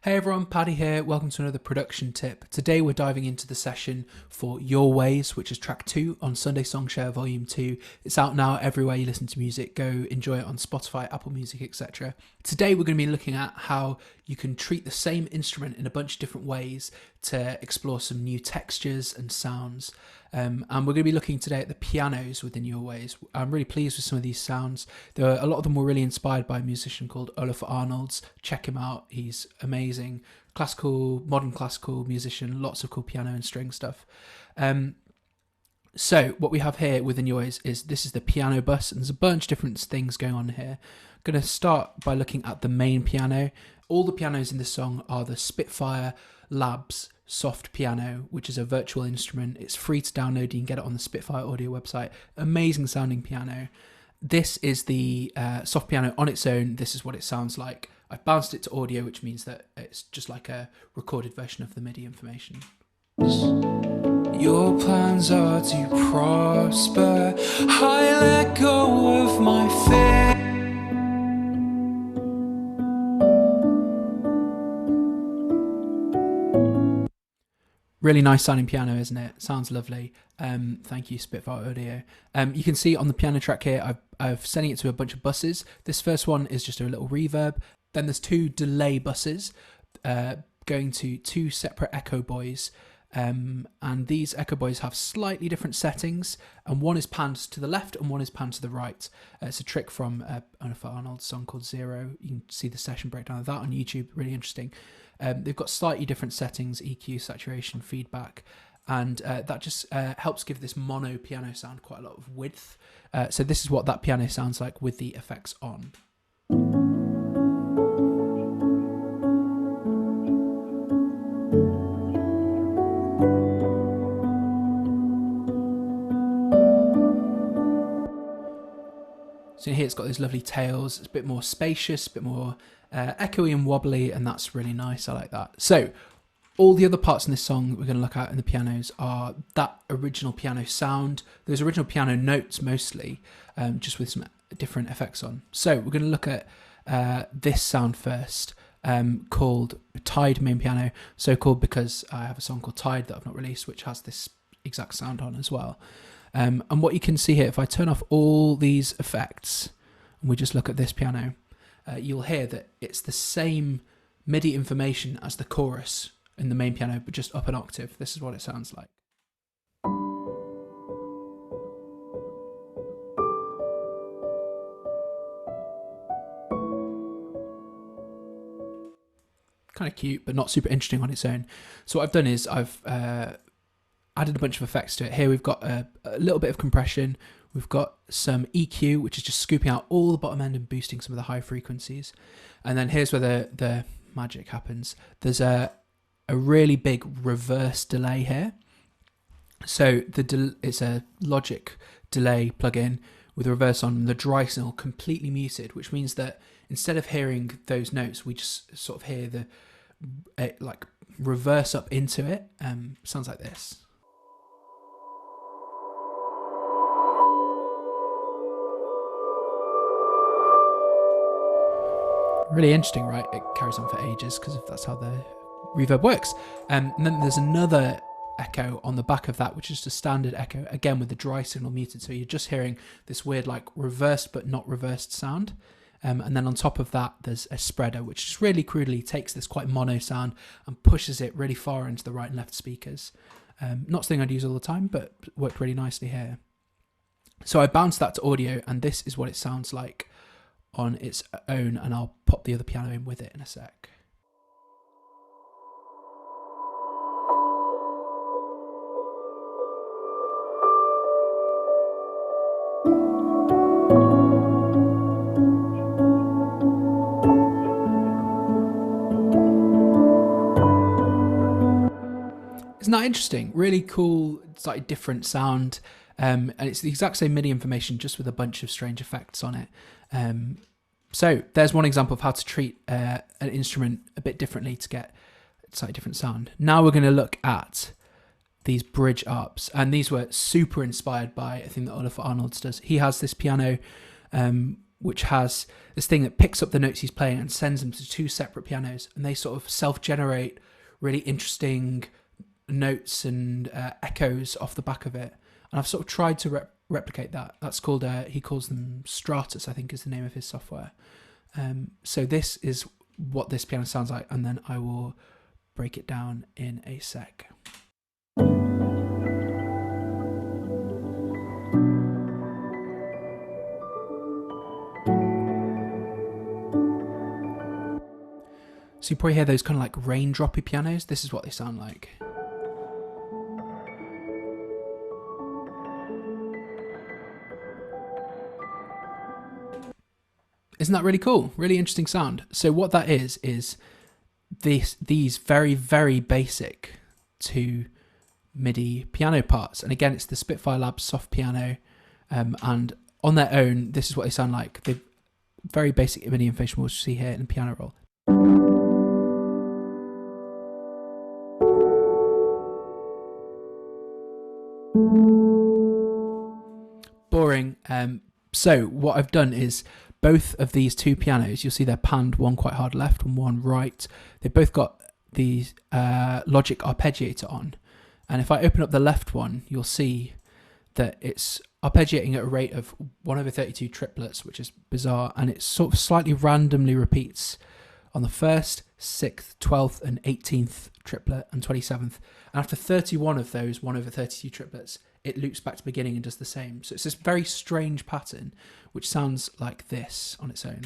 Hey everyone, Paddy here. Welcome to another production tip. Today we're diving into the session for Your Ways, which is track 2 on Sunday Songshare Volume 2. It's out now everywhere you listen to music. Go enjoy it on Spotify, Apple Music, etc. Today we're going to be looking at how you can treat the same instrument in a bunch of different ways to explore some new textures and sounds. And we're going to be looking today at the pianos within Your Ways. I'm really pleased with some of these sounds. A lot of them were really inspired by a musician called Olaf Arnolds. Check him out, he's amazing. Modern classical musician, lots of cool piano and string stuff. So what we have here within Your Ways is this is the piano bus, and there's a bunch of different things going on here. I'm going to start by looking at the main piano. All the pianos in this song are the Spitfire Labs soft piano, which is a virtual instrument. It's free to download. You can get it on the Spitfire Audio website. Amazing sounding piano. This is the soft piano on its own. This is what it sounds like. I've bounced it to audio, which means that it's just like a recorded version of the MIDI information. Your plans are to prosper. I let go of my fear. Really nice sounding piano, isn't it? Sounds lovely. Thank you, Spitfire Audio. You can see on the piano track here, I've sending it to a bunch of buses. This first one is just a little reverb. Then there's 2 delay buses going to 2 separate echo buoys. And these echo buoys have slightly different settings, and one is panned to the left and one is panned to the right. It's a trick from Olaf Arnold's song called Zero. You can see the session breakdown of that on YouTube. Really interesting. They've got slightly different settings: EQ, saturation, feedback, and that just helps give this mono piano sound quite a lot of width. So this is what that piano sounds like with the effects on. So here it's got those lovely tails. It's a bit more spacious, a bit more echoey and wobbly, and that's really nice. I like that. So all the other parts in this song we're going to look at in the pianos are that original piano sound, those original piano notes mostly, just with some different effects on. So we're going to look at this sound first, called Tide main piano. So called because I have a song called Tide that I've not released, which has this exact sound on as well. And what you can see here, if I turn off all these effects and we just look at this piano, you'll hear that it's the same MIDI information as the chorus in the main piano, but just up an octave. This is what it sounds like. Kind of cute, but not super interesting on its own. So what I've done is I've added a bunch of effects to it. Here we've got a little bit of compression. We've got some EQ, which is just scooping out all the bottom end and boosting some of the high frequencies. And then here's where the magic happens. There's a really big reverse delay here. So it's a Logic delay plugin with a reverse on, the dry signal completely muted, which means that instead of hearing those notes, we just sort of hear like reverse up into it. Sounds like this. Really interesting, right? It carries on for ages because that's how the reverb works. And then there's another echo on the back of that, which is just a standard echo, again with the dry signal muted. So you're just hearing this weird like reversed but not reversed sound. And then on top of that, there's a spreader, which just really crudely takes this quite mono sound and pushes it really far into the right and left speakers. Not something I'd use all the time, but worked really nicely here. So I bounced that to audio, and this is what it sounds like on its own, and I'll pop the other piano in with it in a sec. Isn't that interesting? Really cool, slightly different sound. And it's the exact same MIDI information, just with a bunch of strange effects on it. So there's one example of how to treat an instrument a bit differently to get a slightly different sound. Now we're going to look at these bridge arps, and these were super inspired by a thing that Olaf Arnolds does. He has this piano which has this thing that picks up the notes he's playing and sends them to two separate pianos, and they sort of self-generate really interesting notes and echoes off the back of it. And I've sort of tried to replicate that. That's called, he calls them Stratus, I think is the name of his software. So this is what this piano sounds like, and then I will break it down in a sec. So you probably hear those kind of like raindroppy pianos. This is what they sound like. Isn't that really cool? Really interesting sound. So what that is these very, very basic 2 MIDI piano parts. And again, it's the Spitfire Labs soft piano. And on their own, this is what they sound like. They're very basic MIDI information we'll see here in the piano roll. Boring. So what I've done is both of these 2 pianos, you'll see they're panned, one quite hard left and one right. They've both got the Logic arpeggiator on. And if I open up the left one, you'll see that it's arpeggiating at a rate of 1/32 triplets, which is bizarre. And it sort of slightly randomly repeats on the 1st, 6th, 12th and 18th triplet and 27th. And after 31 of those 1/32 triplets, it loops back to the beginning and does the same. So it's this very strange pattern, which sounds like this on its own.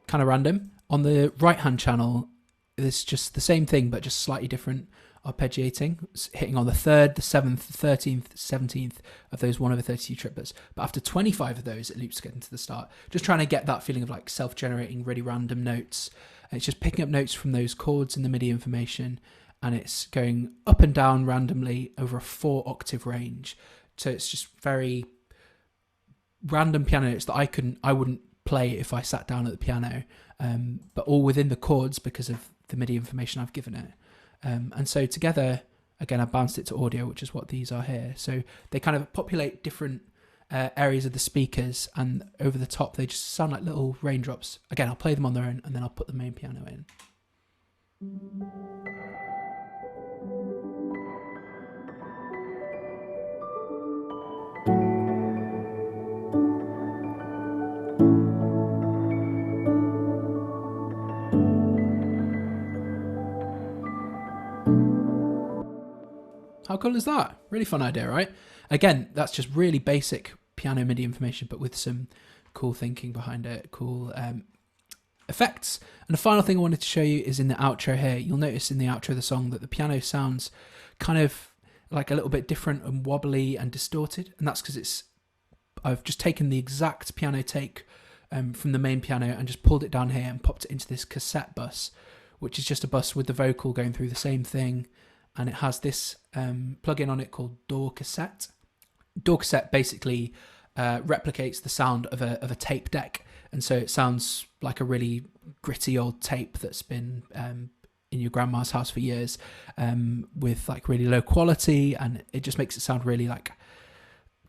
Kind of random. On the right-hand channel, it's just the same thing, but just slightly different arpeggiating. It's hitting on the 3rd, the 7th, the 13th, 17th of those 1/32 triplets. But after 25 of those, it loops again to the start. Just trying to get that feeling of like self-generating, really random notes. And it's just picking up notes from those chords in the MIDI information, and it's going up and down randomly over a 4-octave range. So it's just very random piano notes that I wouldn't play if I sat down at the piano, but all within the chords because of the MIDI information I've given it. And so together, again, I bounced it to audio, which is what these are here. So they kind of populate different areas of the speakers, and over the top, they just sound like little raindrops. Again, I'll play them on their own, and then I'll put the main piano in. How cool is that? Really fun idea, right? Again, that's just really basic piano MIDI information, but with some cool thinking behind it, cool effects. And the final thing I wanted to show you is in the outro here. You'll notice in the outro of the song that the piano sounds kind of like a little bit different and wobbly and distorted. And that's because I've just taken the exact piano take from the main piano and just pulled it down here and popped it into this cassette bus, which is just a bus with the vocal going through the same thing. And it has this plugin on it called DAW Cassette. DAW Cassette basically replicates the sound of a tape deck, and so it sounds like a really gritty old tape that's been in your grandma's house for years, with like really low quality, and it just makes it sound really like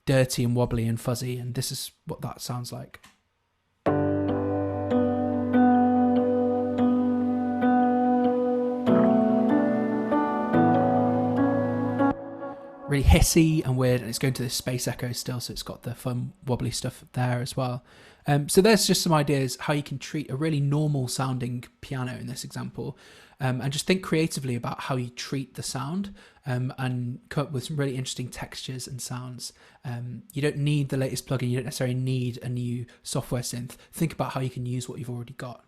dirty and wobbly and fuzzy. And this is what that sounds like. Really hissy and weird, and it's going to this space echo still, so it's got the fun wobbly stuff there as well. So there's just some ideas how you can treat a really normal sounding piano in this example, and just think creatively about how you treat the sound, and come up with some really interesting textures and sounds. You don't need the latest plugin, you don't necessarily need a new software synth. Think about how you can use what you've already got.